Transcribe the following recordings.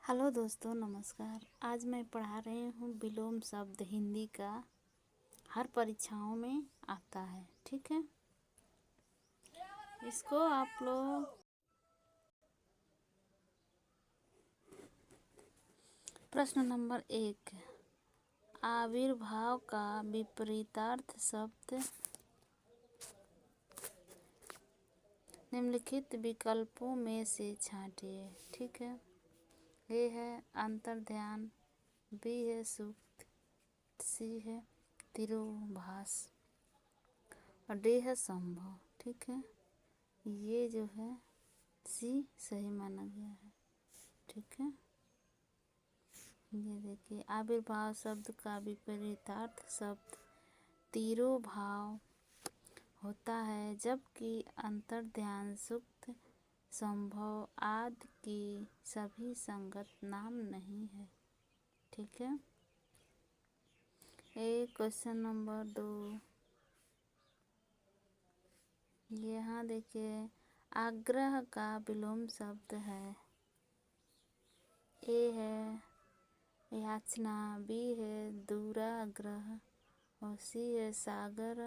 Hello दोस्तों, नमस्कार। आज मैं पढ़ा रही हूँ विलोम शब्द हिंदी का। हर परीक्षाओं में आता है, ठीक है। इसको आप लोग प्रश्न नंबर 1, आविर्भाव का विपरीतार्थ शब्द निम्नलिखित विकल्पों में से छांटिए, ठीक है। ए है अंतर्ध्यान, बी है सुक्त, सी है तिरोभास और डी है संभव, ठीक है। ये जो है सी सही माना गया है, ठीक है। ये देखिए, आविर्भाव शब्द का विपरीतार्थ शब्द तिरोभाव होता है, जबकि अंतर्ध्यान, सुक्त, संभव आदि की सभी संगत नाम नहीं है, ठीक है। क्वेश्चन नंबर 2, यहाँ देखिए, आग्रह का विलोम शब्द है। ए है याचना, बी है दुराग्रह और सी है सागर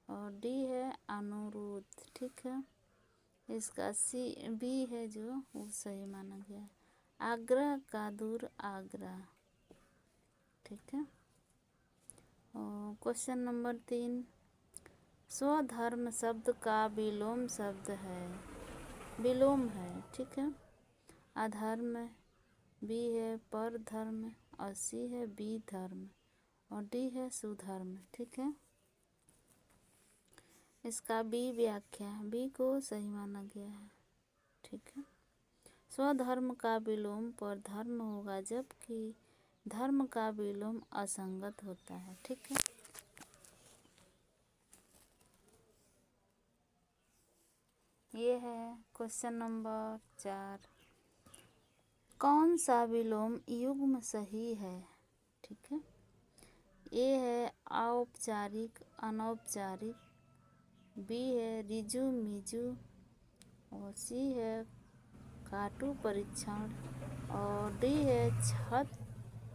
और डी है अनुरोध, ठीक है। इसका सी बी है जो वो सही माना गया है, आग्रह का दूर आग्रह, ठीक है। और क्वेश्चन नंबर 3, स्वधर्म शब्द का विलोम शब्द है, विलोम है, ठीक है। अधर्म, बी है परधर्म और सी है विधर्म और डी है सुधर्म, ठीक है। इसका बी व्याख्या, बी को सही माना गया है, ठीक है। स्वधर्म का विलोम परधर्म होगा, जबकि धर्म का विलोम असंगत होता है, ठीक है। ये है क्वेश्चन नंबर 4, कौन सा विलोम युग्म सही है, ठीक है। ए है औपचारिक अनौपचारिक, बी है रिजु मिजु और सी है काटु परीक्षण और डी है छत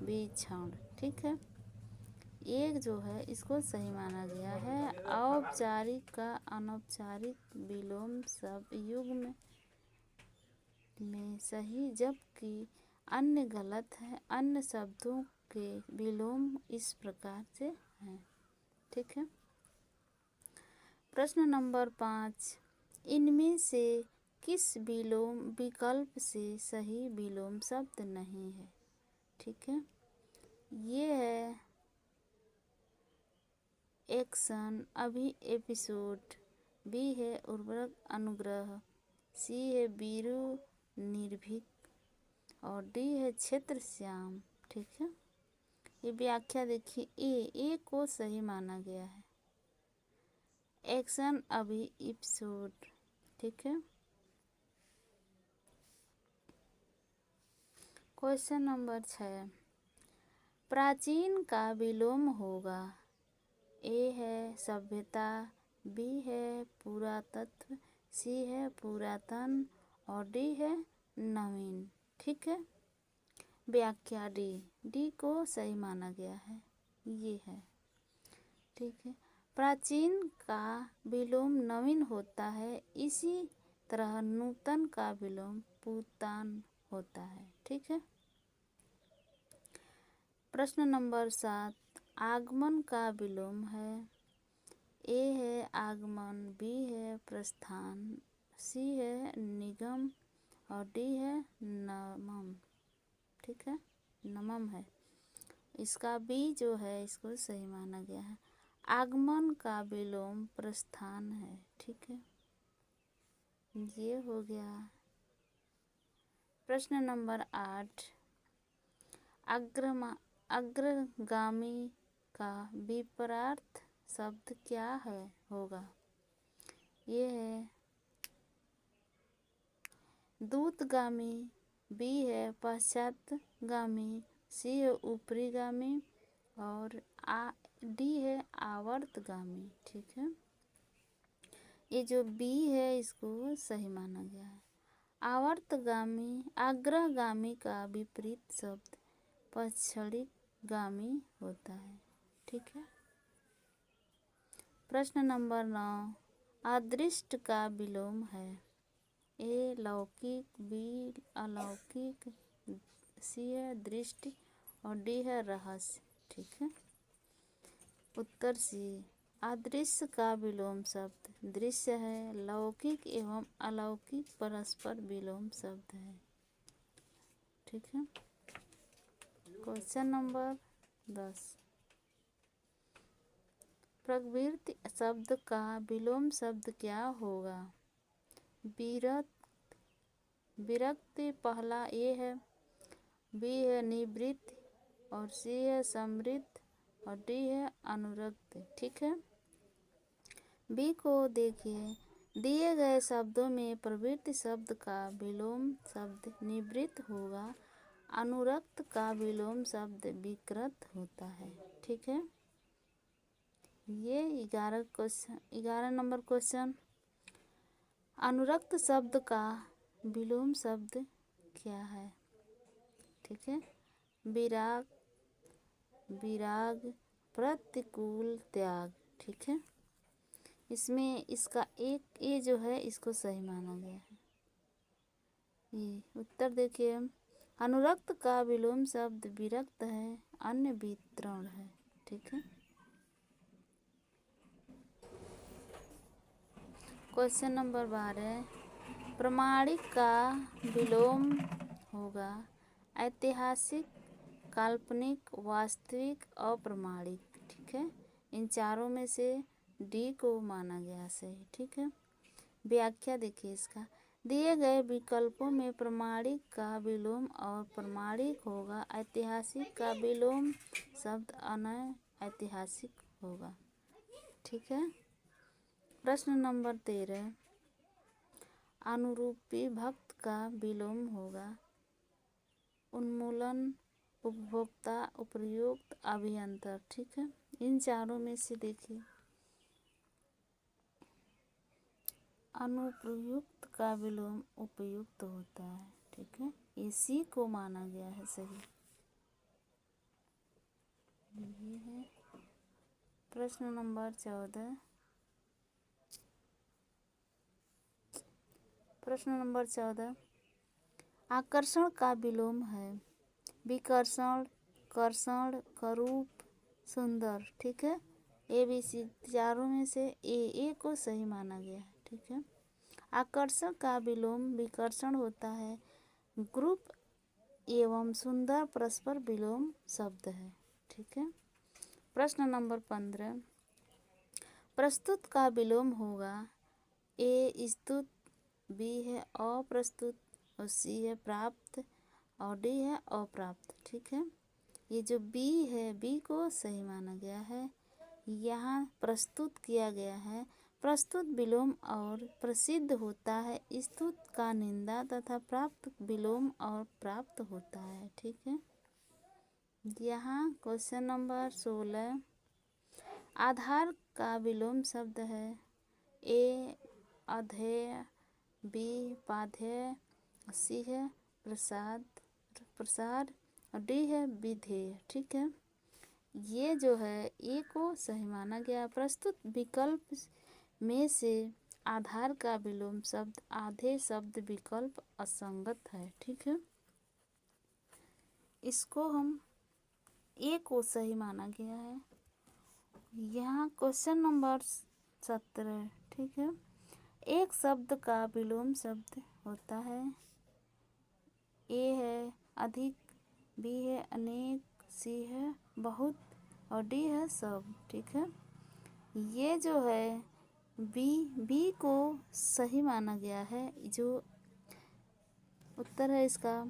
बीक्षण, ठीक है। एक जो है इसको सही माना गया है, औपचारिक का अनौपचारिक विलोम शब्द युग्म में सही, जबकि अन्य गलत है। अन्य शब्दों के विलोम इस प्रकार से हैं, ठीक है। प्रश्न नंबर 5, इनमें से किस विलोम विकल्प से सही विलोम शब्द नहीं है, ठीक है। ये है एक्शन अभी एपिसोड, बी है उर्वरक अनुग्रह, सी है वीरू निर्भीक और डी है क्षेत्र श्याम, ठीक है। ये व्याख्या देखिए, ए को सही माना गया है, एक्शन अभी एपिसोड, ठीक है। क्वेश्चन नंबर 6, प्राचीन का विलोम होगा। ए है सभ्यता, बी है पुरातत्व, सी है पुरातन और डी है नवीन, ठीक है। व्याख्या डी को सही माना गया है, ये है, ठीक है। प्राचीन का विलोम नवीन होता है, इसी तरह नूतन का विलोम पुरातन होता है, ठीक है। प्रश्न नंबर 7, आगमन का विलोम है। ए है आगमन, बी है प्रस्थान, सी है निगम और डी है नमम, ठीक है, नमम है। इसका बी जो है इसको सही माना गया है, आगमन का विलोम प्रस्थान है, ठीक है। ये हो गया। प्रश्न नंबर 8, अग्रगामी का विपरीत शब्द क्या है होगा। ये है दूतगामी, बी है पश्चातगामी, सी है ऊपरीगामी और डी है आवर्तगामी, ठीक है। ये जो बी है इसको सही माना गया है, आवर्तगामी आग्रहगामी का विपरीत शब्द पश्चलिकगामी होता है। ठीक है। प्रश्न नंबर 9, अदृष्ट का विलोम है। ए लौकिक, बी अलौकिक, सी है दृष्टि और डी है रहस्य। ठीक है। उत्तर सी, अदृश्य का विलोम शब्द दृश्य है। लौकिक एवं अलौकिक परस्पर विलोम शब्द है। ठीक है। क्वेश्चन नंबर 10, प्रवृत्ति शब्द का विलोम शब्द क्या होगा। विरक्ति पहला ए है, बी है निवृत्ति और सी है समृद्ध और डी है अनुरक्त। ठीक है। बी को देखिए, दिए गए शब्दों में प्रवृत्ति शब्द का विलोम शब्द निवृत्त होगा। अनुरक्त का विलोम शब्द विकृत होता है। ठीक है। ये 11 नंबर क्वेश्चन, अनुरक्त शब्द का विलोम शब्द क्या है। ठीक है। विराग, प्रतिकूल, त्याग। ठीक है। इसमें इसका एक ए जो है इसको सही माना गया है। ये उत्तर देखिए, अनुरक्त का विलोम शब्द विरक्त है, अन्य वितरण है। ठीक है। क्वेश्चन नंबर 12, प्रमाणिक का विलोम होगा ऐतिहासिक, काल्पनिक, वास्तविक, अप्रमाणिक। ठीक है। इन चारों में से डी को माना गया सही। ठीक है। व्याख्या देखिए इसका, दिए गए विकल्पों में प्रमाणिक का विलोम और प्रमाणिक होगा। ऐतिहासिक का विलोम शब्द अनैतिहासिक होगा। ठीक है। प्रश्न नंबर 13, अनुरूपी भक्त का विलोम होगा उन्मूलन, उपभोक्ता, उपयुक्त, अभियंतर। ठीक है। इन चारों में से देखिए, अनुप्रयुक्त का विलोम उपयुक्त होता है। ठीक है। इसी को माना गया है सही। ये है प्रश्न नंबर 14, प्रश्न नंबर 14, आकर्षण का विलोम है विकर्षण, कर्षण, करूप, सुंदर। ठीक है। ए बी सी चारों में से ए को सही माना गया है। ठीक है। आकर्षण का विलोम विकर्षण होता है। ग्रुप एवं सुंदर परस्पर विलोम शब्द है। ठीक है। प्रश्न नंबर 15, प्रस्तुत का विलोम होगा ए स्तुत, बी है अप्रस्तुत और सी है प्राप्त और डी है अप्राप्त। ठीक है। ये जो बी है, बी को सही माना गया है। यहाँ प्रस्तुत किया गया है। प्रस्तुत विलोम और प्रसिद्ध होता है। स्तुत का निंदा तथा प्राप्त विलोम और प्राप्त होता है। ठीक है। यहाँ क्वेश्चन नंबर 16, आधार का विलोम शब्द है ए अधेय, बी पाधेय, सी है प्रसाद और डी है विधेय। ठीक है। ये जो है ए को सही माना गया। प्रस्तुत विकल्प में से आधार का विलोम शब्द आधे शब्द विकल्प असंगत है। ठीक है। इसको हम ए को सही माना गया है। यहाँ क्वेश्चन नंबर 17। ठीक है। एक शब्द का विलोम शब्द होता है ए है अधिक, बी है अनेक, सी है बहुत और डी है सब। ठीक है। ये जो है बी को सही माना गया है। जो उत्तर है इसका,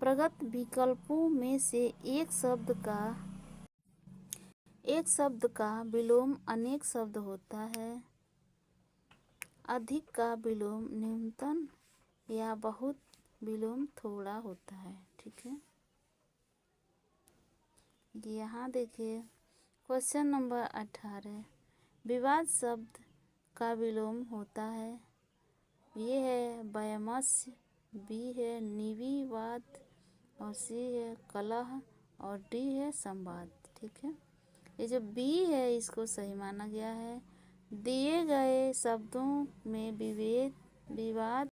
प्रगत विकल्पों में से एक शब्द का विलोम अनेक शब्द होता है। अधिक का विलोम न्यूनतम या बहुत विलोम थोड़ा होता है। ठीक है। यहाँ देखिए क्वेश्चन नंबर 18, विवाद शब्द का विलोम होता है। ये है वयमस्य, बी है निर्विवाद, और सी है कलह, और डी है संवाद। ठीक है, ये जो बी है इसको सही माना गया है। दिए गए शब्दों में विवाद,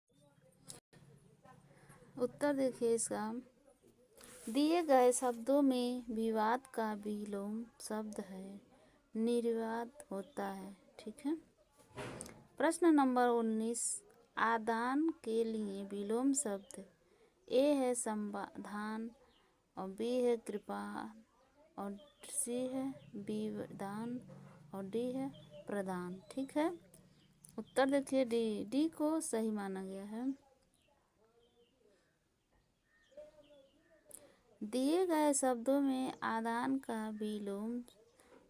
उत्तर देखिए इसका, दिए गए शब्दों में विवाद का विलोम शब्द है निर्विवाद होता है। ठीक है, प्रश्न नंबर 19, आदान के लिए विलोम शब्द ए है समाधान, और बी है कृपा, और सी है विदान, और डी है प्रदान। ठीक है, उत्तर देखिए डी को सही माना गया है। दिए गए शब्दों में आदान का विलोम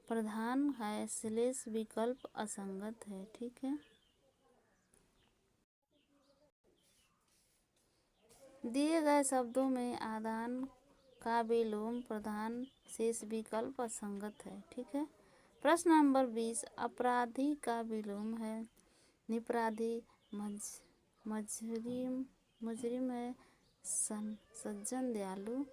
प्रधान है, श्लेष विकल्प असंगत है। ठीक है, दिए गए शब्दों में आदान का विलोम प्रधान शेष विकल्प असंगत है। ठीक है, प्रश्न नंबर 20, अपराधी का विलोम है निरपराधी, मुजरिम है सज्जन दयालु।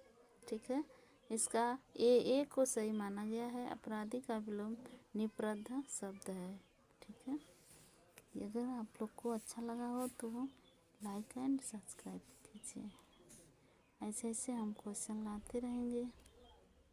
ठीक है, इसका ए को सही माना गया है। अपराधी का विलोम निरपराध शब्द है। ठीक है, अगर आप लोग को अच्छा लगा हो तो लाइक एंड सब्सक्राइब कीजिए। ऐसे ऐसे हम क्वेश्चन लाते रहेंगे।